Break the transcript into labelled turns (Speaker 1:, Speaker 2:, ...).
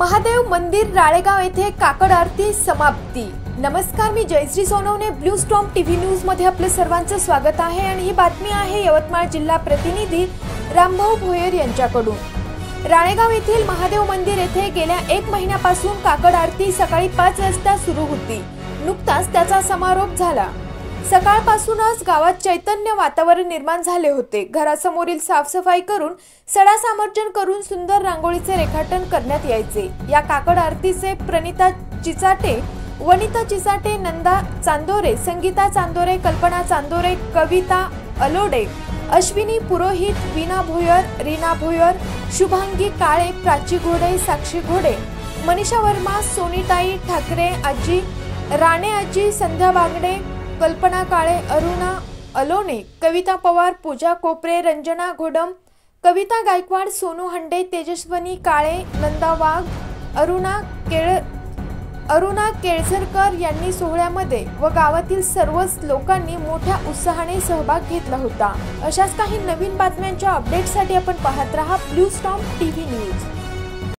Speaker 1: महादेव मंदिर राळेगाव येथे काकड आरती समाप्ती। नमस्कार, मी Jayashree Sonawane Blue Storm TV News मध्ये आपले सर्वांचे स्वागत आहे आणि ही बातमी आहे यवतमाळ जिल्हा प्रतिनिधी रामभाऊ भोयर यांच्याकडून। राळेगाव येथील महादेव मंदिर येथे गेल्या 1 महिन्यापासून काकड आरती सकाळी 5 वाजता सुरू होती। नुकताच त्याचा समारोप झाला। सकाळपासूनच गावात चैतन्य वातावरण निर्माण झाले होते। घरासमोरील साफसफाई करून सडा सामर्जन करून सुंदर रांगोळीचे रेखाटन करण्यात यायचे। या काकड आरतीचे प्रणिता चिचाटे, वनिता चिचाटे, नंदा चांदोरे, संगीता चांदोरे, कल्पना चांदोरे, कविता अलोडे, अश्विनी पुरोहित, वीणा भोयर, रीना भोयर, शुभांगी काळे, प्राची घोडे, साक्षी घोडे, मनीषा वर्मा, सोनीताई ठाकरे आजी, राणे आजी, संध्या बागडे, कल्पना काळे, अरुणा अलोने, कविता पवार, पूजा कोपरे, रंजना घोडम, कविता गायकवाड, सोनू हंडे, तेजस्वनी काळे, नंदा वाघ, अरुणा केळझरकर यांनी सोहळ्यामध्ये व गावातील सर्वच लोकांनी मोठ्या उत्साहाने सहभाग घेतला होता। अशाच काही नवीन बातम्यांच्या अपडेटसाठी आपण पाहत रहा ब्लू स्टॉर्म टीव्ही न्यूज।